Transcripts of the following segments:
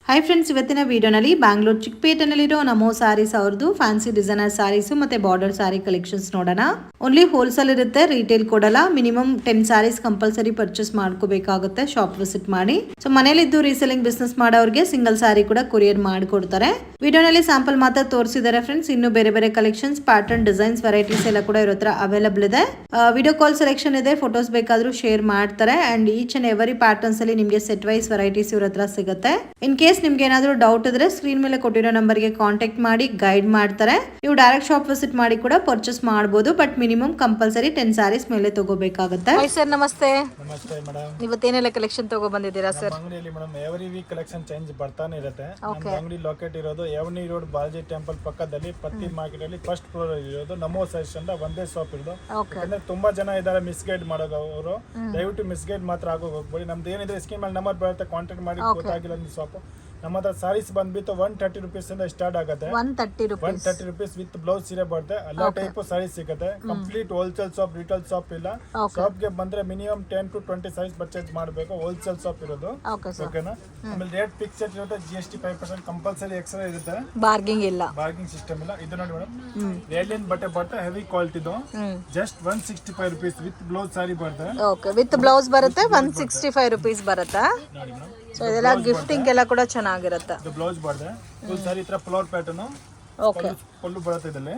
Hi friends, ಇವತ್ತಿನ ವಿಡಿಯೋನಲ್ಲಿ ಬ್ಯಾಂಗ್ಳೂರ್ ಚಿಕ್ಕಪೇಟೆನಲ್ಲಿರೋ ನಮೋ ಸ್ಯಾರೀಸ್ ಅವ್ರದ್ದು ಫ್ಯಾನ್ಸಿ ಡಿಸೈನರ್ ಸ್ಯಾರೀಸ್ ಮತ್ತೆ ಬಾರ್ಡರ್ ಸ್ಯಾರಿ ಕಲೆಕ್ಷನ್ಸ್ ನೋಡೋಣ. ಓನ್ಲಿ ಹೋಲ್ಸೇಲ್ ಇರುತ್ತೆ, ರಿಟೇಲ್ ಕೊಡಲ್ಲ. ಮಿನಿಮಮ್ 10 ಸ್ಯಾರೀಸ್ ಕಂಪಲ್ಸರಿ ಪರ್ಚೇಸ್ ಮಾಡ್ಕೋಬೇಕಾಗುತ್ತೆ ಶಾಪ್ ವಿಸಿಟ್ ಮಾಡಿ. ಸೊ ಮನೇಲಿದ್ದು ರೀಸೆಲಿಂಗ್ ಬಿಸ್ನೆಸ್ ಮಾಡೋರಿಗೆ ಸಿಂಗಲ್ ಸ್ಯಾರಿ ಕೂಡ ಕೊರಿಯರ್ ಮಾಡಿಕೊಡ್ತಾರೆ. ವಿಡಿಯೋನಲ್ಲಿ ಸ್ಯಾಂಪಲ್ ಮಾತ್ರ ತೋರಿಸಿದ್ದಾರೆ ಫ್ರೆಂಡ್ಸ್. ಇನ್ನು ಬೇರೆ ಬೇರೆ ಕಲೆಕ್ಷನ್ಸ್, ಪ್ಯಾಟರ್ನ್, ಡಿಸೈನ್ಸ್, ವೆರೈಟೀಸ್ ಎಲ್ಲ ಕೂಡ ಇರೋ ಹತ್ರ ಅವೈಲಬಲ್ ಇದೆ. ವಿಡಿಯೋ ಕಾಲ್ ಸೆಲೆಕ್ಷನ್ ಇದೆ, ಫೋಟೋಸ್ ಬೇಕಾದ್ರೂ ಶೇರ್ ಮಾಡ್ತಾರೆ. And each and every patterns ಅಲ್ಲಿ ನಿಮಗೆ ಸೆಟ್ ವೈಸ್ ವೆರೈಟೀಸ್ ಇರೋ ಹತ್ರ ಸಿಗುತ್ತೆ. ಇನ್ ಕೇಸ್ ನಿಮ್ಗೆ ಏನಾದರೂ ಡೌಟ್ ಇದ್ರೆ ಸ್ಕ್ರೀನ್ ಮೇಲೆ ಕೊಟ್ಟಿರೋ ನಂಬರ್ಗೆ ಕಾಂಟ್ಯಾಕ್ಟ್ ಮಾಡಿ ಗೈಡ್ ಮಾಡ್ತಾರೆ. ನೀವು ಡೈರೆಕ್ಟ್ ಶಾಪ್ ವಿಸಿಟ್ ಮಾಡಿ ಕೂಡ ಪರ್ಚೇಸ್ ಮಾಡಬಹುದು. ಬಟ್ ಮಿನಿಮಮ್ ಕಂಪಲ್ಸರಿ 10 ಸ್ಯಾರೀಸ್ ಮೇಲೆ ತಗೋಬೇಕಾಗುತ್ತೆ. ಸರ್ ನಮಸ್ತೆ. ನಮಸ್ತೆ ಮೇಡಮ್. ಇವತ್ತೇನೆಲ್ಲ ಕಲೆಕ್ಷನ್ ತಗೋ ಬಂದಿದ್ದೀರಾ ಸರ್? ಅಂಗಡಿಯಲ್ಲಿ madam every week collection change ಬರ್ತಾನೆ ಇರುತ್ತೆ. ನಮ್ಮ ಅಂಗಡಿ ಲೊಕೇಟ್ ಇರೋದು ಯಾವನಿ ರೋಡ್ ಬಾಲಾಜಿ ಟೆಂಪಲ್ ಪಕ್ಕದಲ್ಲಿ ಪತ್ತಿ ಮಾರ್ಕೆಟ್ ಅಲ್ಲಿ ಫಸ್ಟ್ ಫ್ಲೋರ್ ಅಲ್ಲಿ ಇರೋದು. ನಮೋ ಸೈಸ್ ಅಂತ ಒಂದೇ ಶಾಪ್ ಇರೋದು. ಯಾಕಂದ್ರೆ ತುಂಬಾ ಜನ ಇದಾರೆ ಮಿಸ್ಗೈಡ್ ಮಾಡೋದು ಅವರು. ದಯವಿಟ್ಟು ಮಿಸ್ಗೈಡ್ ಮಾತ್ರ ಆಗೋಗಿ ಹೋಗ್ಬೇಡಿ. ನಮ್ದು ಏನಿದೆ ಸ್ಕೀಮ್ ಅಲ್ಲಿ ನಂಬರ್ ಬರುತ್ತೆ, ಕಾಂಟ್ಯಾಕ್ಟ್ ಮಾಡಿ. ಗೊತ್ತಾಗಿಲ್ಲ ನಿಮ್ಮ ಶಾಪ್. ನಮ್ಮ ಹತ್ರ ಸಾರೀಸ್ ಬಂದ್ಬಿಟ್ಟು 130 rupees ಇಂದ ಸ್ಟಾರ್ಟ್ ಆಗುತ್ತೆ. 130 rupees ವಿತ್ ಬ್ಲೌಸ್ ಸೀರೆ ಬರುತ್ತೆ. ಎಲ್ಲ ಟೈಪ್ ಸಾರೀಸ್ ಸಿಗುತ್ತೆ. Complete wholesale shop, retail shop ಇಲ್ಲ. ಶಾಪ್ ಗೆ ಬಂದ್ರೆ ಮಿನಿಮಮ್ 10 to 20 ಸಾರೀಸ್ ಪರ್ಚೇಸ್ ಮಾಡಬೇಕು. ಹೋಲ್ಸೇಲ್ ಶಾಪ್ ಇರೋದು. ಓಕೆನಾ? ಆಮೇಲೆ ರೇಟ್ ಫಿಕ್ಸ್ಡ್ ಇರುತ್ತೆ. GST 5% ಕಂಪಲ್ಸರಿ ಎಕ್ಸ್ಟ್ರಾ ಇರುತ್ತೆ. ಬಾರ್ಗಿಂಗ್ ಇಲ್ಲ, ಬಾರ್ಗಿಂಗ್ ಸಿಸ್ಟಮ್ ಇಲ್ಲ. ಇದು ನೋಡಿ ಮೇಡಮ್, ರೇಲಿಯನ್ ಬಟ್ಟೆ ಹೆವಿ ಕ್ವಾಲಿಟಿದು. Just 165 rupees with blouse sari ಬರುತ್ತೆ. ಓಕೆ, ವಿತ್ ಬ್ಲೌಸ್ ಬರುತ್ತೆ. 165 rupees ಬರುತ್ತೆ. ನೋಡಿ ಮೇಡಮ್, ಸೊ ಇದೆಲ್ಲ ಗಿಫ್ಟಿಂಗ್ ಎಲ್ಲ ಕೂಡ ಚೆನ್ನಾಗಿರುತ್ತೆ. ಇದು ಬ್ಲೌಸ್ ಬರುತ್ತೆ. ಫುಲ್ ಸಾರಿ ಈ ತರ ಫ್ಲವರ್ ಪ್ಯಾಟರ್ನ್. ಓಕೆ, ಪಲ್ಲು ಬರುತ್ತೆ.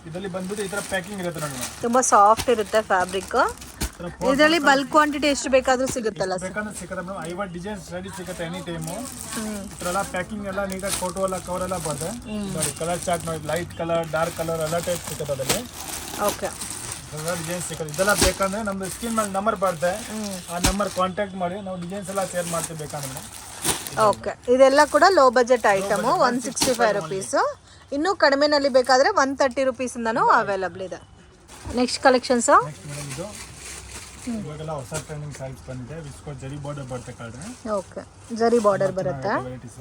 ಇದರಲ್ಲಿ ಬಂದ್ಬಿಟ್ಟು ಈ ತರ ಪ್ಯಾಕಿಂಗ್ ಇರುತ್ತೆ ನೋಡಿ ಮೇಡಮ್. ತುಂಬಾ ಸಾಫ್ಟ್ ಇರುತ್ತೆ ಫ್ಯಾಬ್ರಿಕ್. ಇದರಲ್ಲಿ ಬಲ್ಕ್ ಕ್ವಾಂಟಿಟಿ ಎಷ್ಟು ಬೇಕಾದ್ರೂ ಸಿಗುತ್ತಲ್ಲ ಸರ್? ಬೇಕಂದ್ರೆ ಸಿಗುತ್ತೆ ಮೇಡಮ್. 50 ಡಿಸೈನ್ಸ್ ರೆಡಿ ಸಿಗುತ್ತೆ ಎನಿ ಟೈಮು. ಈ ತರ ಎಲ್ಲ ಪ್ಯಾಕಿಂಗ್ ಎಲ್ಲ ನೀಟಾಗಿ ಫೋಟೋ ಎಲ್ಲ ಕವರ್ ಎಲ್ಲ ಬರುತ್ತೆ ನೋಡಿ. ಕಲರ್ ಚಾರ್ಟ್ ನೋಡಿ, ಲೈಟ್ ಕಲರ್, ಡಾರ್ಕ್ ಕಲರ್ ಎಲ್ಲ ಟೈಪ್ ಸಿಗುತ್ತೆ ಅದರಲ್ಲಿ. ಓಕೆ, ಡಿಸೈನ್ಸ್ ಸಿಗುತ್ತೆ. ಇದೆಲ್ಲ ಬೇಕಂದ್ರೆ ನಮ್ದು ಸ್ಕ್ರೀನ್ ಮೇಲೆ ನಂಬರ್ ಬರುತ್ತೆ. ಆ ನಂಬರ್ ಕಾಂಟ್ಯಾಕ್ಟ್ ಮಾಡಿ ನಾವು ಡಿಸೈನ್ಸ್ ಎಲ್ಲ ಶೇರ್ ಮಾಡ್ತೀವಿ ಬೇಕಂದ್ರೆ. ಓಕೆ, ಇದೆಲ್ಲ ಕೂಡ ಲೋ ಬಜೆಟ್ ಐಟಮು. 165 rupees. ಇನ್ನೂ ಕಡಿಮೆನಲ್ಲಿ ಬೇಕಾದ್ರೆ 130 rupees ಇಂದನೂ ಅವೈಲಬಲ್ ಇದೆ. Next collections. ನೆಕ್ಸ್ಟ್ ಮೇಡಮ್, ಇದು ಇವಾಗೆಲ್ಲ ಹೊಸ ಟ್ರೆಂಡಿಂಗ್ ಸಾರೀಸ್ ಬಂದಿದೆ. ವಿಸ್ಕೋ ಜರಿ ಬಾರ್ಡರ್ ಬರುತ್ತೆ ಕಳ್ರೆ. ಓಕೆ, ಜರಿ ಬಾರ್ಡರ್ ಬರುತ್ತೆ. ವೆರೈಟೀಸ್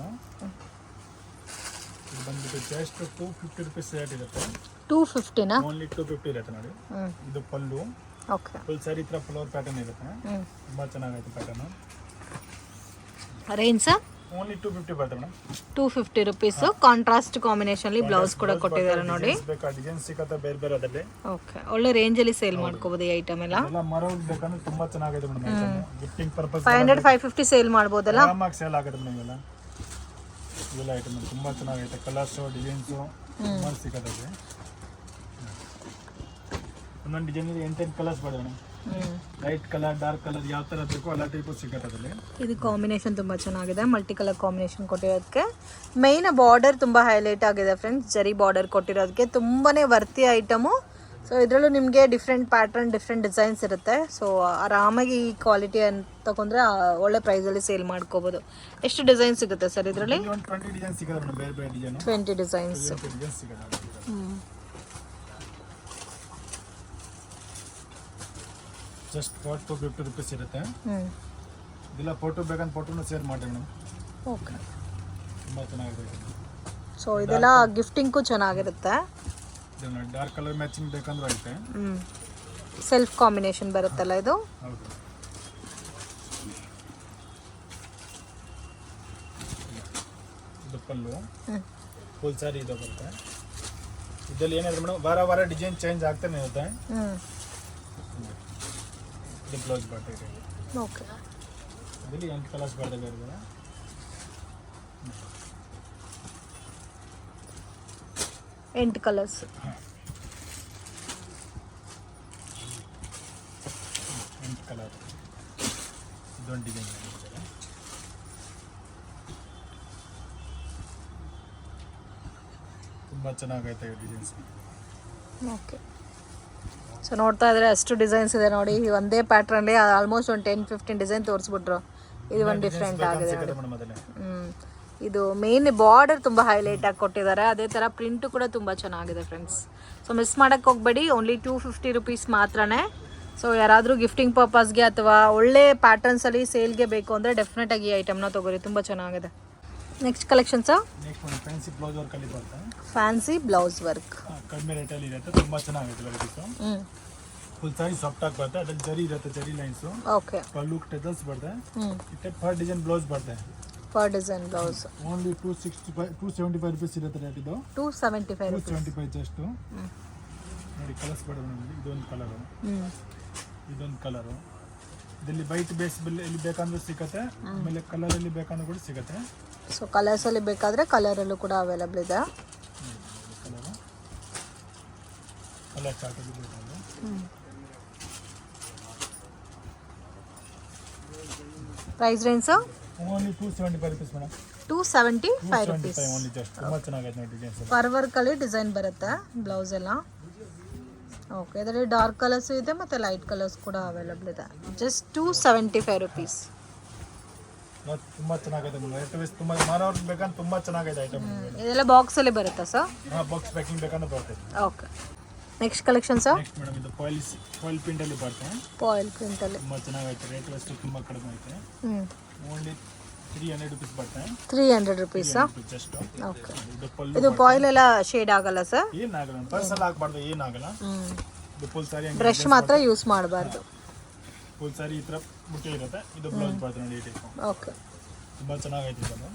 ಇದು ಬಂದ್ಬಿಟ್ಟು ಜಸ್ಟ್ 250 rupees ರೇಟ್ ಇರುತ್ತೆ. 250 ನಾ? ಓನ್ಲಿ 250 ಇರುತ್ತೆ ನೋಡಿ. ಇದು ಪಲ್ಲು. ಓಕೆ, ಫುಲ್ ಸಾರಿ ಈ ತರ ಫ್ಲವರ್ ಪ್ಯಾಟರ್ನ್ ಇರುತ್ತೆ. ತುಂಬಾ ಚೆನ್ನಾಗೈತೆ ಪ್ಯಾಟರ್ನ್. ರೇಂಜ್ ಓನ್ಲಿ 250 ಬರುತ್ತೆ ಮೇಡಮ್. 250 rupees. ಕಾಂಟ್ರಾಸ್ಟ್ ಕಾಂಬಿನೇಷನ್ ಅಲ್ಲಿ ಬ್ಲೌಸ್ ಕೂಡ ಕೊಟ್ಟಿದ್ದಾರೆ ನೋಡಿ. ಬೇಕಾ ಡಿಸೈನ್ ಸಿಗುತ್ತೆ ಬೇರೆ ಬೇರೆ ಅದರಲ್ಲಿ. ಓಕೆ, ಒಳ್ಳೆ ರೇಂಜ್ ಅಲ್ಲಿ ಸೇಲ್ ಮಾಡ್ಕೋಬಹುದು ಈ ಐಟಮ್ ಎಲ್ಲ. ಎಲ್ಲ ಮರೌಂಡ್ ಬೇಕಂದ್ರೆ ತುಂಬಾ ಚೆನ್ನಾಗಿದೆ ಮೇಡಮ್. ಗಿಫ್ಟಿಂಗ್ ಪರ್ಪಸ್ 500 550 ಸೇಲ್ ಮಾಡ್ಬೋದಲ್ಲ? ಆರಾಮಾಗಿ ಸೇಲ್ ಆಗುತ್ತೆ ಮೇಡಮ್. ಇವೆಲ್ಲ ಐಟಮ್ ತುಂಬಾ ಚೆನ್ನಾಗೈತೆ. ಕಲರ್ಸ್, ಡಿಸೈನ್ಸ್ ತುಂಬಾ ಸಿಗುತ್ತೆ. ಒಂದೊಂದು ಡಿಸೈನ್ 8 ಕಲರ್ಸ್ ಬರುತ್ತೆ madam. Light colour, dark colour, ಯಾವ ತರ ಬೇಕೋ ಎಲ್ಲ ಟೈಪು ಸಿಗುತ್ತೆ ಅದರಲ್ಲಿ. ಇದು ಕಾಂಬಿನೇಷನ್ ತುಂಬಾ ಚೆನ್ನಾಗಿದೆ. ಮಲ್ಟಿ ಕಲರ್ ಕಾಂಬಿನೇಷನ್ ಕೊಟ್ಟಿರೋದಕ್ಕೆ ಮೈನ್ ಬಾರ್ಡರ್ ತುಂಬಾ ಹೈಲೈಟ್ ಆಗಿದೆ ಫ್ರೆಂಡ್ಸ್. ಜರಿ ಬಾರ್ಡರ್ ಕೊಟ್ಟಿರೋದಕ್ಕೆ ತುಂಬಾನೇ ವರ್ತಿ ಐಟಮು. ಸೊ ಇದರಲ್ಲೂ ನಿಮಗೆ ಡಿಫ್ರೆಂಟ್ ಪ್ಯಾಟರ್ನ್, ಡಿಫ್ರೆಂಟ್ ಡಿಸೈನ್ಸ್ ಇರುತ್ತೆ. ಸೊ ಆರಾಮಾಗಿ ಈ ಕ್ವಾಲಿಟಿ ಅಂತ ತಗೊಂಡ್ರೆ ಒಳ್ಳೆ ಪ್ರೈಸಲ್ಲಿ ಸೇಲ್ ಮಾಡ್ಕೋಬೋದು. ಎಷ್ಟು ಡಿಸೈನ್ ಸಿಗುತ್ತೆ ಸರ್ ಇದರಲ್ಲಿ? 20 ಡಿಸೈನ್ ಸಿಗುತ್ತೆ ಮೇಡಮ್. ಬೇರೆ ಬೇರೆ ಡಿಸೈನ್ 20 ಡಿಸೈನ್ಸ್. ಜಸ್ಟ್ 250 rupees ಇರುತ್ತೆ. ಇದೆಲ್ಲ ಫೋಟೋ ಬೇಕಂತ ಫೋಟೋನು ಶೇರ್ ಮಾಡಿ ಮೇಡಮ್. ಓಕೆ, ತುಂಬ ಚೆನ್ನಾಗಿದೆ. ಸೊ ಇದೆಲ್ಲ ಗಿಫ್ಟಿಂಗ್ಗೂ ಚೆನ್ನಾಗಿರುತ್ತೆ. ಡಾರ್ಕ್ ಕಲರ್ ಮ್ಯಾಚಿಂಗ್ ಬೇಕಂದ್ರೆ ಐತೆ. ಸೆಲ್ಫ್ ಕಾಂಬಿನೇಷನ್ ಬರುತ್ತಲ್ಲ ಇದು. ಹೌದು, ಇದು ಪಲ್ಲು. ಫುಲ್ ಸಾರಿ ಇದು ಬರುತ್ತೆ. ಇದರಲ್ಲಿ ಏನಾದ್ರು ಮೇಡಮ್ ವಾರ ವಾರ ಡಿಸೈನ್ ಚೇಂಜ್ ಆಗ್ತಾನೆ ಇರುತ್ತೆ. ಇದು ಬ್ಲೌಸ್ ಬರುತ್ತೆ. ಓಕೆ, ಇದರಲ್ಲಿ 8 ಕಲರ್ಸ್ ಬರ್ತದೆ ಬೇರೆ ಬೇರೆ. 8 ಕಲರ್ಸ್. 8 ಕಲರ್. ಇದೊಂದು ಡಿಸೈನ್ ತುಂಬ ಚೆನ್ನಾಗೈತೆ ಡಿಸೈನ್ಸ್. ಓಕೆ, ಸೊ ನೋಡ್ತಾ ಇದ್ರೆ ಅಷ್ಟು ಡಿಸೈನ್ಸ್ ಇದೆ ನೋಡಿ. ಒಂದೇ ಪ್ಯಾಟ್ರನ್ಲಿ ಆಲ್ಮೋಸ್ಟ್ ಒಂದು 10-15 ಡಿಸೈನ್ ತೋರಿಸ್ಬಿಟ್ರು. ಇದು ಒಂದು ಡಿಫ್ರೆಂಟ್ ಆಗಿದೆ. ಇದು ಮೇನ್ ಬಾರ್ಡರ್ ತುಂಬ ಹೈಲೈಟ್ ಆಗಿ ಕೊಟ್ಟಿದ್ದಾರೆ. ಅದೇ ಥರ ಪ್ರಿಂಟು ಕೂಡ ತುಂಬ ಚೆನ್ನಾಗಿದೆ ಫ್ರೆಂಡ್ಸ್. ಸೊ ಮಿಸ್ ಮಾಡೋಕ್ಕೆ ಹೋಗಬೇಡಿ. ಓನ್ಲಿ 250 rupees ಮಾತ್ರನೇ. ಸೊ ಯಾರಾದರೂ ಗಿಫ್ಟಿಂಗ್ ಪರ್ಪಸ್ಗೆ ಅಥವಾ ಒಳ್ಳೆ ಪ್ಯಾಟರ್ನ್ಸಲ್ಲಿ ಸೇಲ್ಗೆ ಬೇಕು ಅಂದರೆ ಡೆಫಿನೆಟಾಗಿ ಈ ಐಟಮ್ನ ತೊಗೊರಿ, ತುಂಬ ಚೆನ್ನಾಗಿದೆ. ನೆಕ್ಸ್ಟ್ ಕಲೆಕ್ಷನ್ಸಾ? ಫ್ಯಾನ್ಸಿ ಬ್ಲೌಸ್ ವರ್ಕ್ ಅಲ್ಲಿ ಬರುತ್ತೆ. ಫ್ಯಾನ್ಸಿ ಬ್ಲೌಸ್ ವರ್ಕ್ ಕಡಿಮೆ ರೇಟಲ್ಲಿ ಇರುತ್ತೆ. ತುಂಬ ಚೆನ್ನಾಗಿದೆ ವೆರೈಟೀಸು. ಫುಲ್ ಸಾರಿ ಸಾಫ್ಟ್ ಆಗಿ ಬರುತ್ತೆ. ಅದ್ರಲ್ಲಿ ಜರಿ ಇರುತ್ತೆ, ಜರಿ ಲೈನ್ಸು. ಓಕೆ, ಪಲ್ಲು ಟೆಸಲ್ಸ್ ಬರುತ್ತೆ. ಪರ್ ಡಿಸೈನ್ ಬ್ಲೌಸ್ ಬರುತ್ತೆ. Per design blouse only 275 rupees ಇರುತ್ತೆ ರೇಟ್ ಇದು. 275 275 ಜಸ್ಟ್. ನೋಡಿ ಕಲರ್ಸ್ ಬೇಡ ನೋಡಿ, ಇದೊಂದು ಕಲರು, ಇದೊಂದು ಕಲರು. ಇದರಲ್ಲಿ ವೈಟ್ ಬೇಸ್ ಎಲ್ಲಿ ಬೇಕಂದ್ರೂ ಸಿಗುತ್ತೆ, ಆಮೇಲೆ ಕಲರಲ್ಲಿ ಬೇಕಂದ್ರೂ ಕೂಡ ಸಿಗುತ್ತೆ. ಸೊ ಕಲರ್ಸಲ್ಲಿ ಬೇಕಾದರೆ ಕಲರಲ್ಲೂ ಕೂಡ ಅವೈಲಬಲ್ ಇದೆ. ಕಲರ್ ಚಾರ್ಟಲ್ಲಿ ಬೇಕಂದ್ರೆ price range only 275 rupees madam. 275 rupees. Only just. ತುಂಬ ಚೆನ್ನಾಗೈತೆ ನೋಡಿ ಡಿಸೈನ್ಸ್. ಫರ್ ವರ್ಕಲ್ಲಿ ಡಿಸೈನ್ ಬರುತ್ತೆ ಬ್ಲೌಸ್ ಎಲ್ಲ. ಓಕೆ, ಇದರಲ್ಲಿ ಡಾರ್ಕ್ ಕಲರ್ಸ್ ಇದೆ ಮತ್ತು ಲೈಟ್ ಕಲರ್ಸ್ ಕೂಡ ಅವೈಲಬಲ್ ಇದೆ. Just 275 rupees. ತುಂಬ ಚೆನ್ನಾಗೈತೆ ರೇಟ್ ತುಂಬ ಮಾರೋರ್ಗೆ ಬೇಕಂದ್ರೆ ತುಂಬ ಚೆನ್ನಾಗೈತೆ ಐಟಮ್. ಇದೆಲ್ಲ ಬಾಕ್ಸಲ್ಲಿ ಬರುತ್ತಾ ಸರ್? ಹಾಂ, ಬಾಕ್ಸ್ ಪ್ಯಾಕಿಂಗ್ ಬೇಕಂದ್ರೆ ಬರ್ತೈತೆ. Okay, next collection sir. Next madam ಇದು ಫಾಯಿಲ್ ಪ್ರಿಂಟಲ್ಲಿ ಬರ್ತದೆ. ಫಾಯಿಲ್ ಪ್ರಿಂಟಲ್ಲಿ ತುಂಬ ಚೆನ್ನಾಗೈತೆ. ರೇಟ್ ವಸ್ತು ತುಂಬ ಕಡಿಮೆ ಐತೆ. ಓನ್ಲಿ 300 ರುಪೀಸ್ ಬರ್ತದೆ. 300 ರುಪೀಸ್ ಜಸ್ಟ್. ಓಕೆ, ಇದು ಪಲ್ಲು. ಇದು ಫಾಯಿಲ್ ಎಲ್ಲ ಶೇಡ್ ಆಗಲ್ಲ ಸರ್? ಏನಾಗಲ್ಲ, ಪರ್ಸಲ್ ಹಾಕ್ಬಾರ್ದು, ಏನಾಗಲ್ಲ. ಇದು ಫುಲ್ ಸಾರಿ ಬ್ರಷ್ ಮಾತ್ರ ಯೂಸ್ ಮಾಡಬಾರ್ದು. ಫುಲ್ ಸಾರಿ ಈ ಥರ ಮುಟ್ಟೆ ಇರುತ್ತೆ. ಇದು ಬ್ಲೌಸ್ ಬರ್ತದೆ ನೋಡಿ ಈ ಟೈಪ್. ಓಕೆ, ತುಂಬ ಚೆನ್ನಾಗೈತೆ ಇದನ್ನು.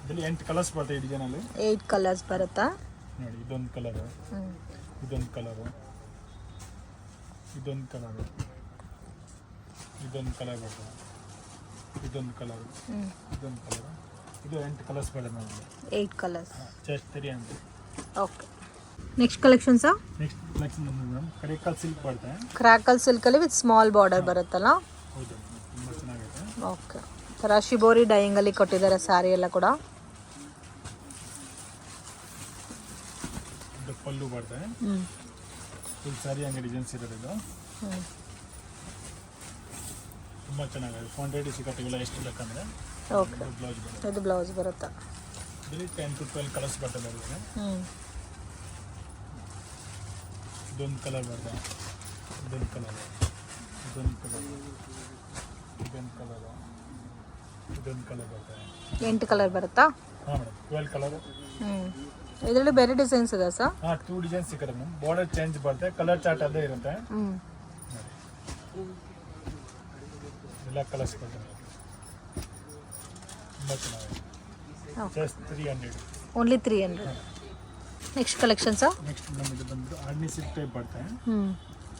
ಇದರಲ್ಲಿ 8 ಕಲರ್ಸ್ ಬರ್ತದೆ ಈ ಡಿಸೈನಲ್ಲಿ. 8 ಕಲರ್ಸ್ ಬರುತ್ತಾ? ನೋಡಿ ಇದೊಂದು ಕಲರು, ಇದೊಂದು ಕಲರು, ಇದೊಂದು ಕಲರು, ಇದೊಂದು ಕಲರ್ ಬರ್ತದೆ, ಇದೊಂದು ಕಲರು, ಇದೊಂದು ಕಲರು. ಇದು 8 ಕಲರ್ಸ್ ಬರ್ತದೆ ನೋಡಿ. 8 colours just 300. Okay, next collection sir. Next collection madam Karikal silk ಬರ್ತದೆ. ಕ್ರಾಕಲ್ ಸಿಲ್ಕಲ್ಲಿ ವಿತ್ ಸ್ಮಾಲ್ ಬಾರ್ಡರ್ ಬರುತ್ತಲ್ಲ? ಹೌದು, ತುಂಬ ಚೆನ್ನಾಗೈತೆ. ಓಕೆ, ಥರ ಶಿಬೋರಿ ಡೈಯಿಂಗಲ್ಲಿ ಕೊಟ್ಟಿದ್ದಾರೆ ಸ್ಯಾರಿ ಎಲ್ಲ ಕೂಡ. ಇದು ಪಲ್ಲು ಬರ್ತದೆ. ಫುಲ್ ಸ್ಯಾರಿ ಹಂಗೆ ಡಿಸೈನ್ಸ್ ಇರೋದು ಇದು. ತುಂಬ ಚೆನ್ನಾಗಿದೆ. ಕ್ವಾಂಟಿಟಿ ಸಿಗುತ್ತೆ ಇವೆಲ್ಲ ಎಷ್ಟು ಬೇಕಂದ್ರೆ. ಓಕೆ, ಬ್ಲೌಸ್ ಬರುತ್ತೆ. ಇದು ಬ್ಲೌಸ್ ಬರುತ್ತಾ? ಇದರಲ್ಲಿ 10 to 12 ಕಲರ್ಸ್ ಬರ್ತದೆ ಅದಕ್ಕೆ. ಇದೊಂದು ಕಲರ್ ಬರ್ತದೆ, ಇದೊಂದು ಕಲರ್, ಇದೊಂದು ಕಲರ್, ಇದೊಂದು ಕಲರ್, ಇದೊಂದು ಕಲರ್ ಬರ್ತದೆ. 8 ಕಲರ್ ಬರುತ್ತಾ? ಹಾಂ ಮೇಡಮ್, 12 ಕಲರ್. ಇದರಲ್ಲಿ ಬೇರೆ ಡಿಸೈನ್ಸ್ ಇದೆ ಸರ್? ಹಾಂ, 2 ಡಿಸೈನ್ಸ್ ಸಿಗುತ್ತೆ ಮೇಡಮ್. ಬಾರ್ಡರ್ ಚೇಂಜ್ ಬರುತ್ತೆ, ಕಲರ್ ಚಾರ್ಟ್ ಅದೇ ಇರುತ್ತೆ. ಎಲ್ಲ ಕಲರ್ಸ್ ಬರ್ತದೆ. ತುಂಬ ಚೆನ್ನಾಗಿದೆ. Just 300. Only 300. Next collection sir. Next ನಮಗೆ ಬಂದು ಆರ್ನಿ ಸಿಲ್ಕ್ ಟೈಪ್ ಬರ್ತದೆ.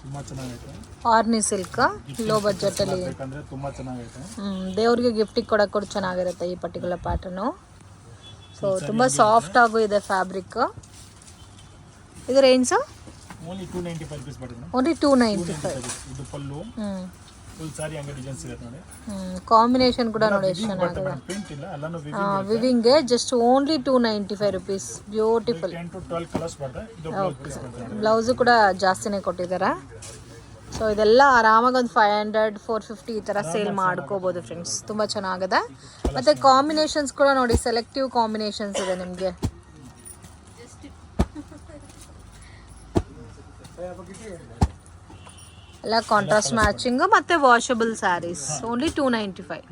ತುಂಬ ಚೆನ್ನಾಗೈತೆ. ಆರ್ನಿ ಸಿಲ್ಕ್ ಲೋ ಬಜೆಟಲ್ಲಿ ಬೇಕಂದ್ರೆ ತುಂಬ ಚೆನ್ನಾಗೈತೆ. ದೇವ್ರಿಗೆ ಗಿಫ್ಟಿಗೆ ಕೊಡೋಕೆ ಕೂಡ ಚೆನ್ನಾಗಿರುತ್ತೆ ಈ ಪರ್ಟಿಕ್ಯುಲರ್ ಪ್ಯಾಟರ್ನು. ಸೊ ತುಂಬ ಸಾಫ್ಟ್ ಆಗು ಇದೆ ಫ್ಯಾಬ್ರಿಕ್. ಇದು ರೇಂಜ್ ಸರ್? ಓನ್ಲಿ 295 ರುಪೀಸ್ ಬರ್ತದೆ. ಓನ್ಲಿ 295. ಇದು ಪಲ್ಲು. ಫುಲ್ ಸಾರಿ ಹಂಗೆ ಡಿಸೈನ್ಸ್ ಇರುತ್ತೆ ನೋಡಿ. ಕಾಂಬಿನೇಷನ್ ಕೂಡ ನೋಡಿ ಎಷ್ಟು ಚೆನ್ನಾಗಿದೆ. ಪ್ರಿಂಟ್ ಇಲ್ಲ, ಎಲ್ಲಾನು ವಿವಿಂಗ್ಗೆ just only 295 rupees. Beautiful. 10 to 12 colours ಬರ್ತದೆ. ಇದು ಬ್ಲೌಸ್ ಪೀಸ್ ಬರ್ತದೆ. ಬ್ಲೌಸು ಕೂಡ ಜಾಸ್ತಿನೇ ಕೊಟ್ಟಿದ್ದಾರೆ. ಸೊ ಇದೆಲ್ಲ ಆರಾಮಾಗಿ ಒಂದು 500 450 ಈ ಥರ ಸೇಲ್ ಮಾಡ್ಕೋಬೋದು ಫ್ರೆಂಡ್ಸ್. ತುಂಬ ಚೆನ್ನಾಗಿದೆ. ಮತ್ತು ಕಾಂಬಿನೇಷನ್ಸ್ ಕೂಡ ನೋಡಿ, ಸೆಲೆಕ್ಟಿವ್ ಕಾಂಬಿನೇಷನ್ಸ್ ಇದೆ ನಿಮಗೆ. ಎಲ್ಲ ಕಾಂಟ್ರಾಸ್ಟ್ ಮ್ಯಾಚಿಂಗ್ ಮತ್ತು washable sarees. Only 295.